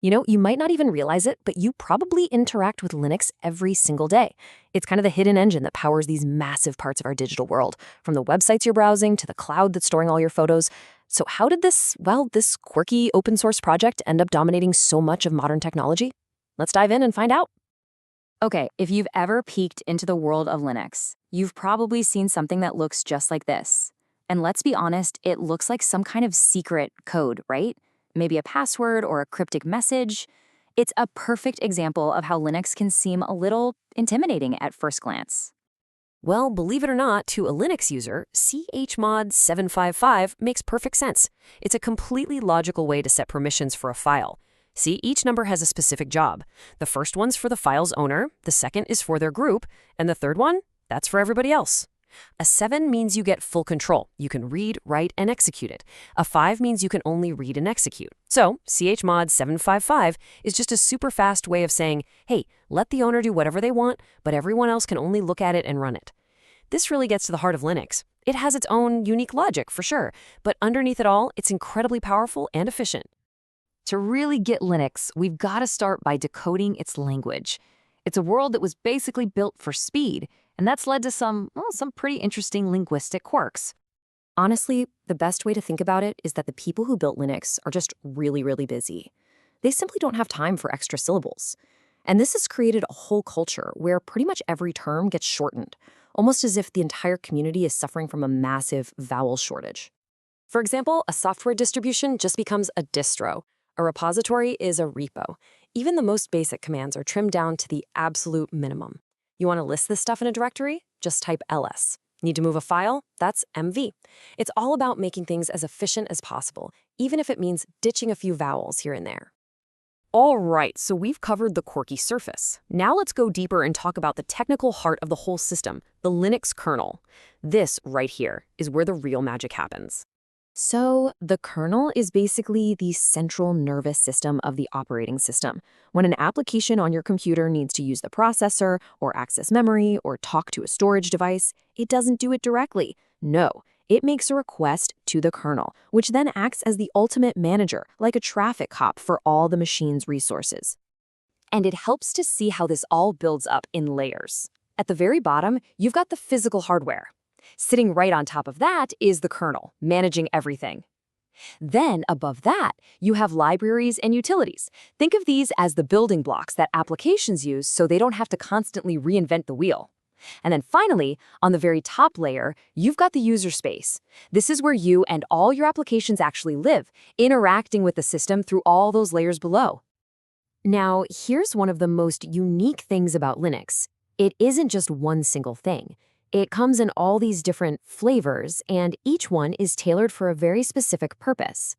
You might not even realize it, but you probably interact with Linux every single day. It's kind of the hidden engine that powers these massive parts of our digital world, from the websites you're browsing to the cloud that's storing all your photos. So how did this quirky open source project end up dominating so much of modern technology? Let's dive in and find out. Okay, if you've ever peeked into the world of Linux, you've probably seen something that looks just like this. And let's be honest, it looks like some kind of secret code, right? Maybe a password or a cryptic message. It's a perfect example of how Linux can seem a little intimidating at first glance. Well, believe it or not, to a Linux user, chmod 755 makes perfect sense. It's a completely logical way to set permissions for a file. See, each number has a specific job. The first one's for the file's owner, the second is for their group, and the third one, that's for everybody else. A 7 means you get full control. You can read, write, and execute it. A 5 means you can only read and execute. So, chmod 755 is just a super fast way of saying, hey, let the owner do whatever they want, but everyone else can only look at it and run it. This really gets to the heart of Linux. It has its own unique logic, for sure, but underneath it all, it's incredibly powerful and efficient. To really get Linux, we've got to start by decoding its language. It's a world that was basically built for speed, and that's led to some pretty interesting linguistic quirks. Honestly, the best way to think about it is that the people who built Linux are just really, really busy. They simply don't have time for extra syllables. And this has created a whole culture where pretty much every term gets shortened, almost as if the entire community is suffering from a massive vowel shortage. For example, a software distribution just becomes a distro. A repository is a repo. Even the most basic commands are trimmed down to the absolute minimum. You want to list this stuff in a directory? Just type ls. Need to move a file? That's mv. It's all about making things as efficient as possible, even if it means ditching a few vowels here and there. All right, so we've covered the quirky surface. Now let's go deeper and talk about the technical heart of the whole system, the Linux kernel. This right here is where the real magic happens. So, the kernel is basically the central nervous system of the operating system. When an application on your computer needs to use the processor, or access memory, or talk to a storage device, it doesn't do it directly. No, it makes a request to the kernel, which then acts as the ultimate manager, like a traffic cop for all the machine's resources. And it helps to see how this all builds up in layers. At the very bottom, you've got the physical hardware. Sitting right on top of that is the kernel, managing everything. Then, above that, you have libraries and utilities. Think of these as the building blocks that applications use so they don't have to constantly reinvent the wheel. And then finally, on the very top layer, you've got the user space. This is where you and all your applications actually live, interacting with the system through all those layers below. Now, here's one of the most unique things about Linux. It isn't just one single thing. It comes in all these different flavors, and each one is tailored for a very specific purpose.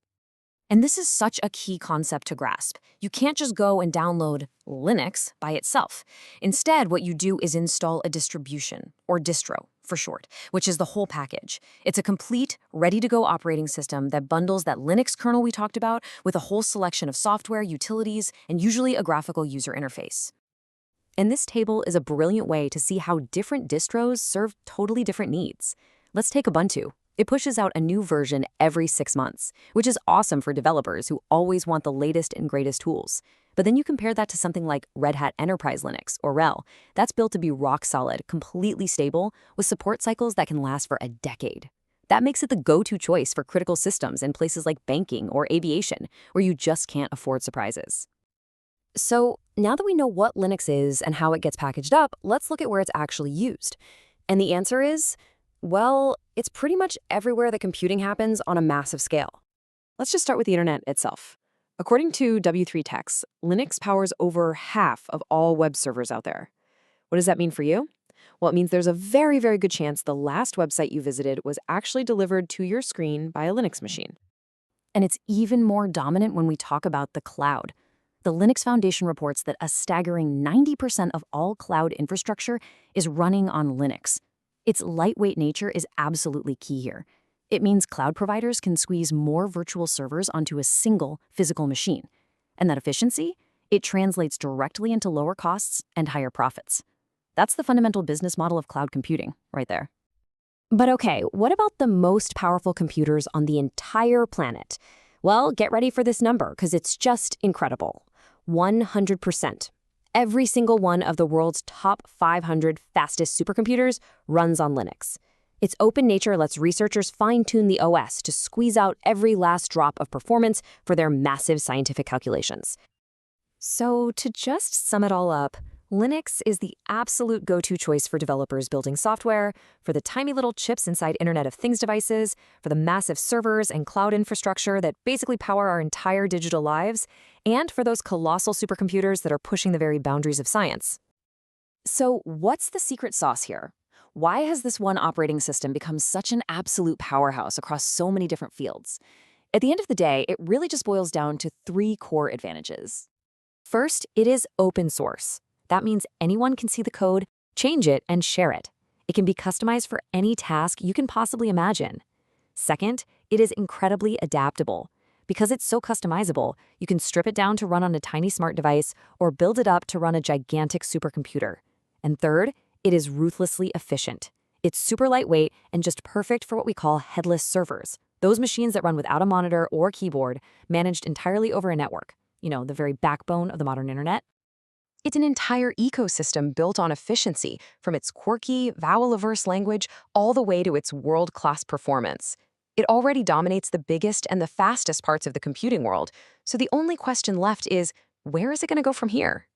And this is such a key concept to grasp. You can't just go and download Linux by itself. Instead, what you do is install a distribution, or distro for short, which is the whole package. It's a complete, ready-to-go operating system that bundles that Linux kernel we talked about with a whole selection of software, utilities, and usually a graphical user interface. And this table is a brilliant way to see how different distros serve totally different needs. Let's take Ubuntu. It pushes out a new version every 6 months, which is awesome for developers who always want the latest and greatest tools. But then you compare that to something like Red Hat Enterprise Linux, or RHEL. That's built to be rock solid, completely stable, with support cycles that can last for a decade. That makes it the go-to choice for critical systems in places like banking or aviation, where you just can't afford surprises. So now that we know what Linux is and how it gets packaged up, let's look at where it's actually used. And the answer is, well, it's pretty much everywhere that computing happens on a massive scale. Let's just start with the internet itself. According to W3Techs, Linux powers over half of all web servers out there. What does that mean for you? Well, it means there's a very, very good chance the last website you visited was actually delivered to your screen by a Linux machine. And it's even more dominant when we talk about the cloud. The Linux Foundation reports that a staggering 90% of all cloud infrastructure is running on Linux. Its lightweight nature is absolutely key here. It means cloud providers can squeeze more virtual servers onto a single physical machine. And that efficiency, it translates directly into lower costs and higher profits. That's the fundamental business model of cloud computing, right there. But okay, what about the most powerful computers on the entire planet? Well, get ready for this number, because it's just incredible. 100%. Every single one of the world's top 500 fastest supercomputers runs on Linux. Its open nature lets researchers fine-tune the OS to squeeze out every last drop of performance for their massive scientific calculations. So, to just sum it all up, Linux is the absolute go-to choice for developers building software, for the tiny little chips inside Internet of Things devices, for the massive servers and cloud infrastructure that basically power our entire digital lives, and for those colossal supercomputers that are pushing the very boundaries of science. So, what's the secret sauce here? Why has this one operating system become such an absolute powerhouse across so many different fields? At the end of the day, it really just boils down to three core advantages. First, it is open source. That means anyone can see the code, change it, and share it. It can be customized for any task you can possibly imagine. Second, it is incredibly adaptable. Because it's so customizable, you can strip it down to run on a tiny smart device or build it up to run a gigantic supercomputer. And third, it is ruthlessly efficient. It's super lightweight and just perfect for what we call headless servers, those machines that run without a monitor or keyboard, managed entirely over a network, the very backbone of the modern internet. It's an entire ecosystem built on efficiency, from its quirky, vowel-averse language all the way to its world-class performance. It already dominates the biggest and the fastest parts of the computing world, so the only question left is, where is it going to go from here?